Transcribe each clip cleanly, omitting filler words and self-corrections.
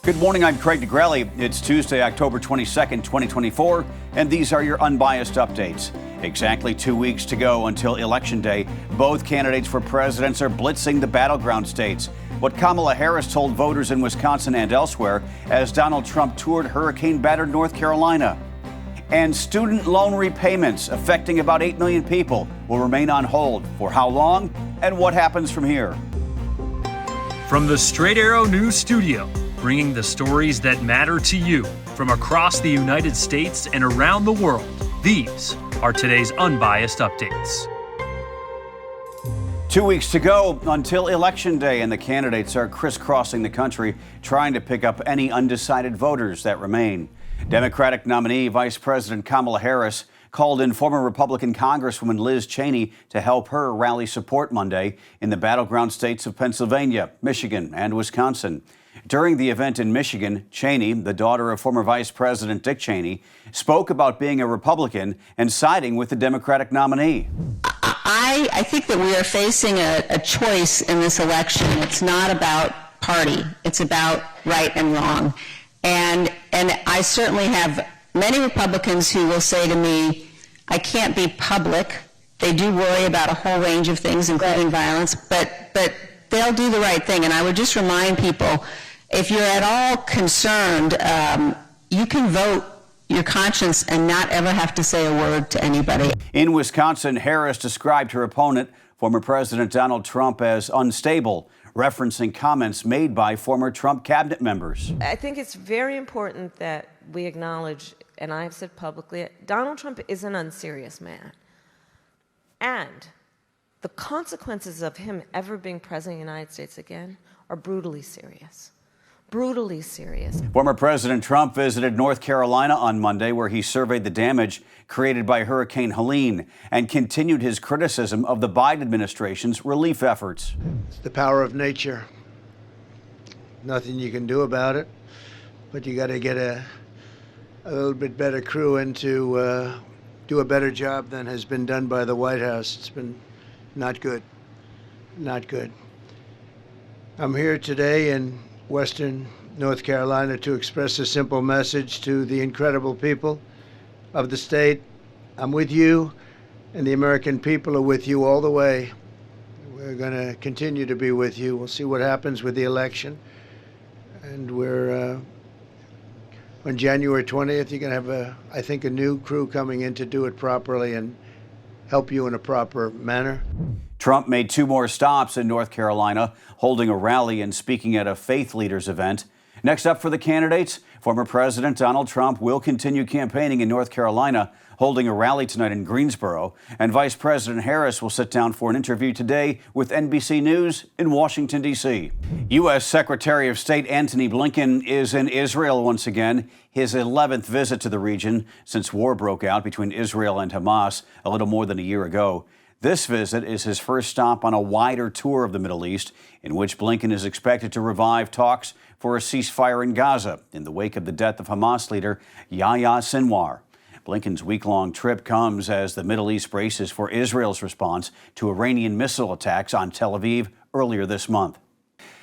Good morning, I'm Craig DeGrelli. It's Tuesday, October 22nd, 2024, and these are your Unbiased Updates. Exactly 2 weeks to go until Election Day. Both candidates for presidents are blitzing the battleground states. What Kamala Harris told voters in Wisconsin and elsewhere as Donald Trump toured hurricane-battered North Carolina. And student loan repayments affecting about 8 million people will remain on hold. For how long and what happens from here? From the Straight Arrow News Studio, bringing the stories that matter to you from across the United States and around the world. These are today's Unbiased Updates. 2 weeks to go until Election Day, and the candidates are crisscrossing the country trying to pick up any undecided voters that remain. Democratic nominee Vice President Kamala Harris called in former Republican Congresswoman Liz Cheney to help her rally support Monday in the battleground states of Pennsylvania, Michigan, and Wisconsin. During the event in Michigan, Cheney, the daughter of former Vice President Dick Cheney, spoke about being a Republican and siding with the Democratic nominee. I think that we are facing a choice in this election. It's not about party. It's about right and wrong. And I certainly have many Republicans who will say to me, I can't be public. They do worry about a whole range of things, including violence, but they'll do the right thing. And I would just remind people, if you're at all concerned, you can vote your conscience and not ever have to say a word to anybody. In Wisconsin, Harris described her opponent, former President Donald Trump, as unstable, referencing comments made by former Trump cabinet members. I think it's very important that we acknowledge, and I've said publicly, Donald Trump is an unserious man. And the consequences of him ever being president of the United States again are brutally serious. Brutally serious. Former President Trump visited North Carolina on Monday, where he surveyed the damage created by Hurricane Helene and continued his criticism of the Biden administration's relief efforts. It's the power of nature. Nothing you can do about it, but you got to get a little bit better crew in to do a better job than has been done by the White House. It's been not good. Not good. I'm here today in Western North Carolina to express a simple message to the incredible people of the state. I'm with you, and the American people are with you all the way. We're going to continue to be with you. We'll see what happens with the election. And we're on January 20th, you're going to have, I think, a new crew coming in to do it properly and help you in a proper manner. Trump made 2 more stops in North Carolina, holding a rally and speaking at a faith leaders event. Next up for the candidates, former President Donald Trump will continue campaigning in North Carolina, holding a rally tonight in Greensboro. And Vice President Harris will sit down for an interview today with NBC News in Washington, D.C. U.S. Secretary of State Antony Blinken is in Israel once again, his 11th visit to the region since war broke out between Israel and Hamas a little more than a year ago. This visit is his first stop on a wider tour of the Middle East, in which Blinken is expected to revive talks for a ceasefire in Gaza in the wake of the death of Hamas leader Yahya Sinwar. Blinken's week-long trip comes as the Middle East braces for Israel's response to Iranian missile attacks on Tel Aviv earlier this month.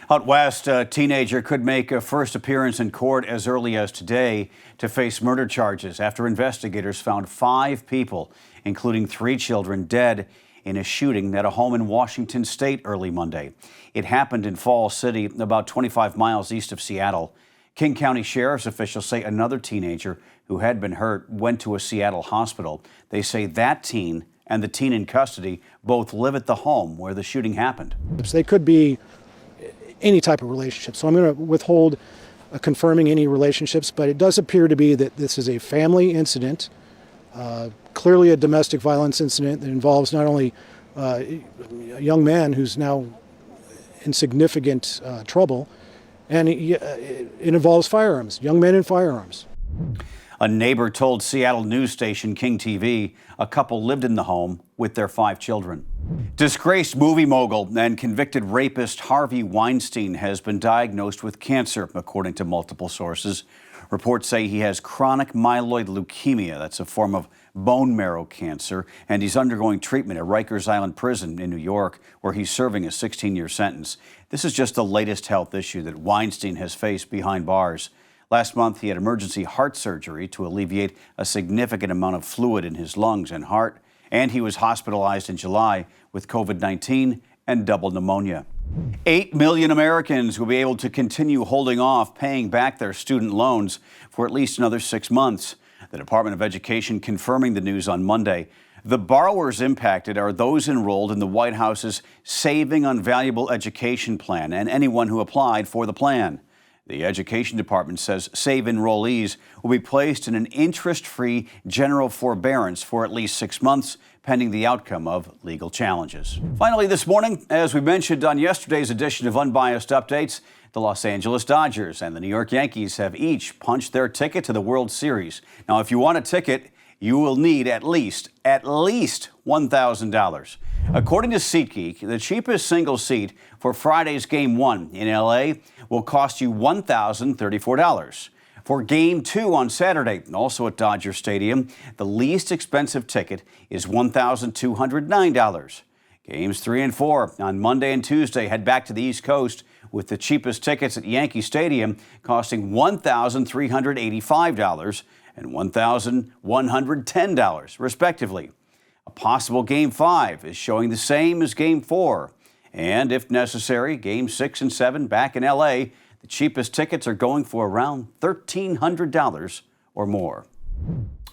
Out west, a teenager could make a first appearance in court as early as today to face murder charges after investigators found 5 people, including 3 children, dead in a shooting at a home in Washington state early Monday. It happened in Falls City, about 25 miles east of Seattle. King County Sheriff's officials say another teenager who had been hurt went to a Seattle hospital. They say that teen and the teen in custody both live at the home where the shooting happened. They could be any type of relationship, so I'm going to withhold confirming any relationships, but it does appear to be that this is a family incident, clearly a domestic violence incident that involves not only a young man who's now in significant trouble, and it involves firearms, young men and firearms. A neighbor told Seattle news station King TV a couple lived in the home with their 5 children. Disgraced movie mogul and convicted rapist Harvey Weinstein has been diagnosed with cancer, according to multiple sources. Reports say he has chronic myeloid leukemia. That's a form of bone marrow cancer, and he's undergoing treatment at Rikers Island Prison in New York, where he's serving a 16-year sentence. This is just the latest health issue that Weinstein has faced behind bars. Last month, he had emergency heart surgery to alleviate a significant amount of fluid in his lungs and heart, and he was hospitalized in July with COVID-19 and double pneumonia. 8 million Americans will be able to continue holding off paying back their student loans for at least another 6 months. The Department of Education confirming the news on Monday. The borrowers impacted are those enrolled in the White House's Saving on Valuable Education plan and anyone who applied for the plan. The Education Department says SAVE enrollees will be placed in an interest-free general forbearance for at least 6 months, pending the outcome of legal challenges. Finally this morning, as we mentioned on yesterday's edition of Unbiased Updates, the Los Angeles Dodgers and the New York Yankees have each punched their ticket to the World Series. Now, if you want a ticket, you will need at least $1,000. According to SeatGeek, the cheapest single seat for Friday's Game 1 in LA will cost you $1,034. For Game 2 on Saturday, also at Dodger Stadium, the least expensive ticket is $1,209. Games 3 and 4 on Monday and Tuesday head back to the East Coast with the cheapest tickets at Yankee Stadium costing $1,385 and $1,110, respectively. A possible Game 5 is showing the same as Game 4. And if necessary, Game 6 and 7 back in LA, the cheapest tickets are going for around $1,300 or more.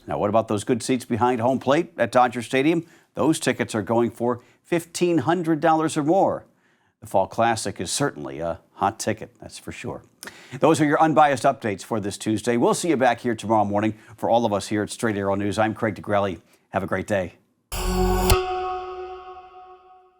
Now, what about those good seats behind home plate at Dodger Stadium? Those tickets are going for $1,500 or more. The Fall Classic is certainly a hot ticket, that's for sure. Those are your unbiased updates for this Tuesday. We'll see you back here tomorrow morning. For all of us here at Straight Arrow News, I'm Craig DeGrelli. Have a great day.